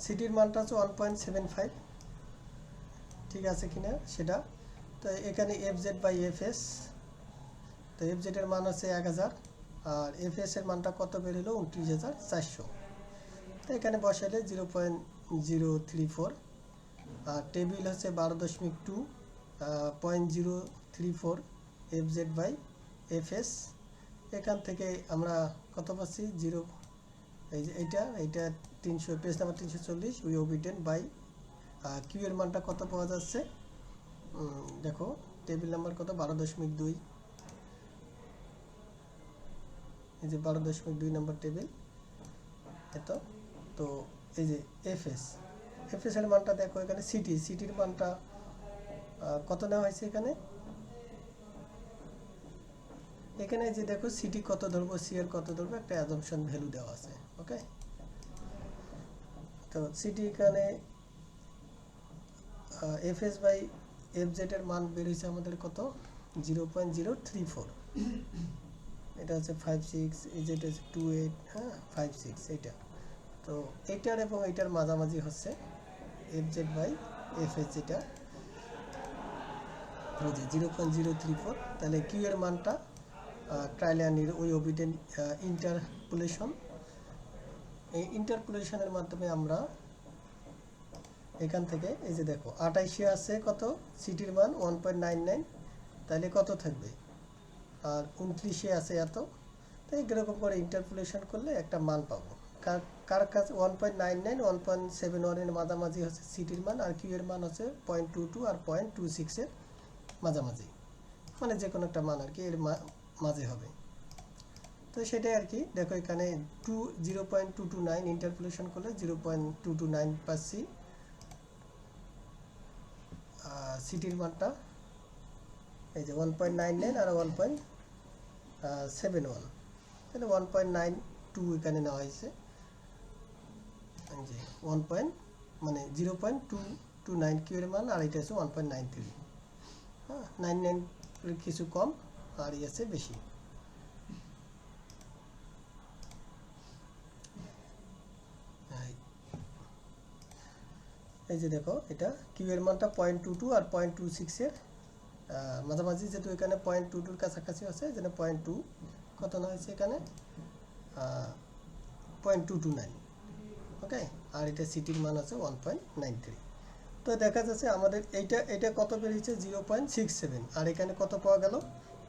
সিটির মানটা হচ্ছে 1.75, ঠিক আছে কিনা সেটা। তো এখানে FZ বাই FS, তো FZ এর মান আছে 1000 আর FS এর মানটা কত বের হলো 29,400। তো এখানে বসাইলে 0.034 আর টেবিল হচ্ছে 12.2 0.034 FZ বাই FS। এখান থেকে আমরা কত পাচ্ছি জিরো, এই যে এইটা 300, page number 340, we obtain by Q এর মানটা কত পাওয়া যাচ্ছে দেখো, টেবিল নাম্বার কত 12.2, এই যে 12.2 নম্বর টেবিল এত। তো এই যে FS এর মানটা দেখো, এখানে সিটির মানটা কত নেওয়া হয়েছে এখানে যে দেখো সিটি কত ধরবো, সি এর কত ধরবো, একটা অ্যাজাম্পশন ভ্যালু দেওয়া আছে। ওকে, তো সিটি এখানে FS বাই FZ এর মান বের হয়েছে আমাদের কত 0.034, এটা হচ্ছে 56, যেটা হচ্ছে 28, হ্যাঁ 56 এইটা। তো এইটার এবং এইটার মাঝামাঝি হচ্ছে FZ বাই FS, যেটা 0.034। তাহলে কিউ এর মানটা ট্রাইলিয়ানির ওই ওবিডেন ইন্টারপোলেশন, এই ইন্টারপোলেশনের মাধ্যমে আমরা এখান থেকে এই যে দেখো 28 আছে কত সিটির মান 1.99, তাহলে কত থাকবে, আর 29 আছে এত। তো এরকম করে ইন্টারপোলেশন করলে একটা মান পাবো। কার কাছে 1.99 1.71 এর মাঝামাঝি হচ্ছে সিটির মান, আর কিউ এর মান হচ্ছে 0.22 আর 0.26 এর মাঝামাঝি, মানে যে কোনো একটা মান আর কি এর মাঝে হবে। তো সেটাই আর কি, দেখো এখানে 0.229 ইন্টারপোলেশন করলে 0.229 পাচ্ছি সিটির মানটা, এই যে 1.99 আর 1.71, তাহলে 1.92 এখানে নেওয়া হয়েছে, যে 1 মানে 0.229 কিউ এর মান, আর এটা হচ্ছে 1.93, হ্যাঁ 99 কিছু কম আর আছে বেশি। এই যে দেখো এটা কিউ এর মানটা 0.22 আর 0.26 এর মাঝামাঝি, যেহেতু এখানে 0.22 কাছাকাছি আছে, যেন 0.2 কত না হয়েছে এখানে 0.229, ওকে, আর এটা সিটির মান আছে 1.93। তো দেখা যাচ্ছে আমাদের এইটা কত বেরিয়েছে 0.67, আর এখানে কত পাওয়া গেল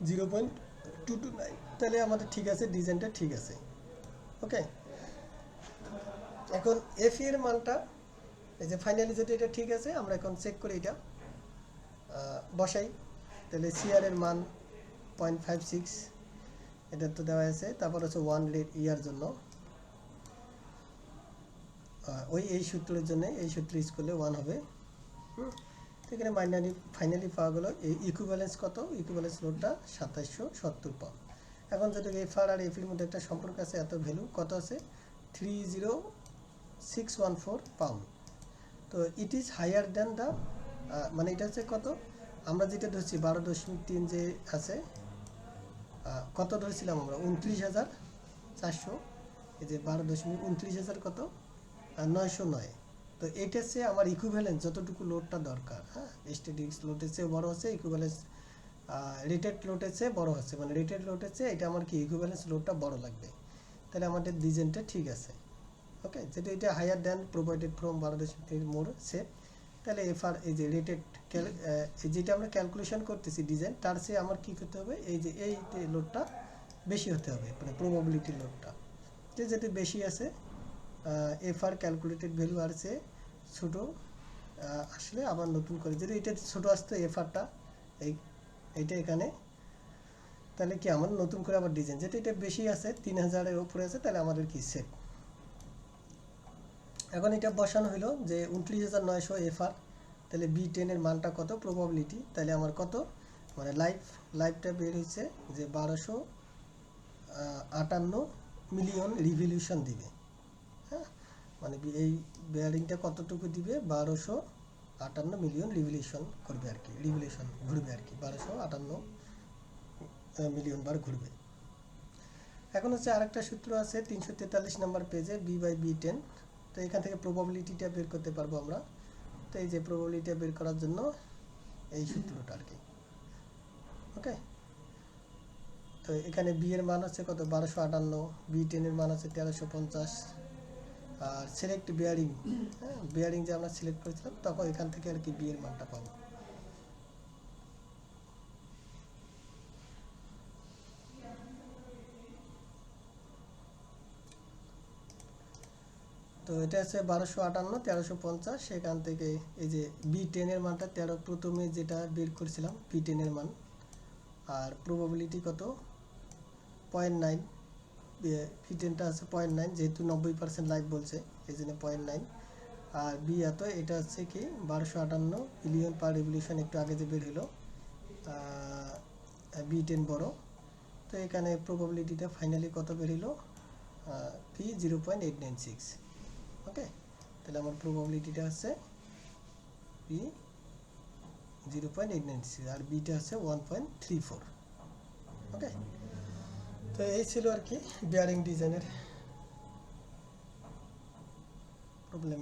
0.229, তাহলে আমাদের ঠিক আছে, ডিজাইনটা ঠিক আছে। ওকে, এখন এফ এর মানটা এই যে ফাইনালি যদি এটা ঠিক আছে, আমরা এখন চেক করি এটা বসাই, তাহলে সিআর এর মান 0.56, এটা তো দেওয়া আছে। তারপর হচ্ছে 1 ইয়ার জন্য এই সূত্রের জন্য, এই সূত্র ইউজ করলে 1 হবে। এখানে ফাইনালি পাওয়া গেল এই ইকুইভ্যালেন্স কত, ইকুইভ্যালেন্স লোডটা 2770 পাউন্ড। এখন যদি এফআর আর এফির মধ্যে একটা সম্পর্ক আছে, এত ভ্যালু কত আছে 30614 পাউন্ড। তো it is higher than the, মানে এটা হচ্ছে কত, আমরা যেটা ধরছি 12.3 যে আছে, কত ধরেছিলাম আমরা 29,400, এই যে 12.29,000 কত 909। তো এইটা হচ্ছে আমার ইকুইভ্যালেন্স যতটুকু লোডটা দরকার, হ্যাঁ স্ট্যাটিক্স লোডের চেয়ে বড় আছে, ইকুইভ্যালেন্স রেটেড লোডের চেয়ে বড় হচ্ছে, মানে রেটেড লোডের চেয়ে এটা আমার কি ইকুইভ্যালেন্স লোডটা বড় লাগবে, তাহলে আমাদের ডিজাইনটা ঠিক আছে। ওকে, যেহেতু এটা higher than provided from 12.3 more safe, তাহলে এফআর এই যে রেটেড যেটা আমরা ক্যালকুলেশন করতেছি ডিজাইন, তার চেয়ে আমার কী করতে হবে, এই যে এই লোডটা বেশি হতে হবে, মানে প্রবাবিলিটি লোডটা যেহেতু বেশি আছে, এফআর ক্যালকুলেটেড ভ্যালু আর চেয়ে ছোটো আসলে আবার নতুন করে, যদি এটা ছোটো আসতো এফআরটা এইটা এখানে, তাহলে কি আমার নতুন করে আবার ডিজাইন, যেটা এটা বেশি আছে 3000-এর উপরে আছে, তাহলে আমাদের কি সেফ। এখন এটা বসানো হলো যে 29,900 এফআর, তাহলে B10 এর মানটা কত প্রবাবিলিটি, তাহলে আমার কত, মানে লাইফটা বের হয়েছে যে 1258 মিলিয়ন রিভলিউশন দিবে, হ্যাঁ মানে এই বেয়ারিংটা কতটুকু দিবে 1258 মিলিয়ন রিভলিউশন করবে আর কি, রিভলিউশন ঘুরবে আর কি, 1258 মিলিয়ন বার ঘুরবে। এখন হচ্ছে আরেকটা সূত্র আছে 343 নম্বর পেজে, B/B10, তো এখান থেকে প্রবাবিলিটিটা বের করতে পারবো আমরা। তো এই যে প্রবাবিলিটিটা বের করার জন্য এই সূত্রটা আর কি। ওকে, তো এখানে বি এর মান হচ্ছে কত 1258, বি10 এর মান হচ্ছে 1350। আর সিলেক্ট বিয়ারিং, হ্যাঁ বিয়ারিং যে আমরা সিলেক্ট করেছিলাম তখন এখান থেকে আর কি বি এর মানটা পাবো। তো এটা আছে 1258, 1350, সেখান থেকে এই যে বি10 এর মানটা 13 প্রথমে যেটা বের করেছিলাম বি10 এর মান। আর প্রবাবিলিটি কত 0.9, বি10টা আছে 0.9, যেহেতু 90% লাইভ বলছে এই জন্য 0.9। আর বি এত, এটা হচ্ছে কি 1258 বিলিয়ন পার রেভলিউশন, একটু আগে যে বের হলো বি10 বড়। তো এখানে প্রবাবিলিটিটা ফাইনালি কত বের হলো পি 0.896। ওকে, তাহলে আমার প্রবাবিলিটিটা আছে পি 0.896 আর বিটা আছে 1.34। ওকে, তো এই ছিল আর কি বিয়ারিং ডিজাইনের প্রবলেম।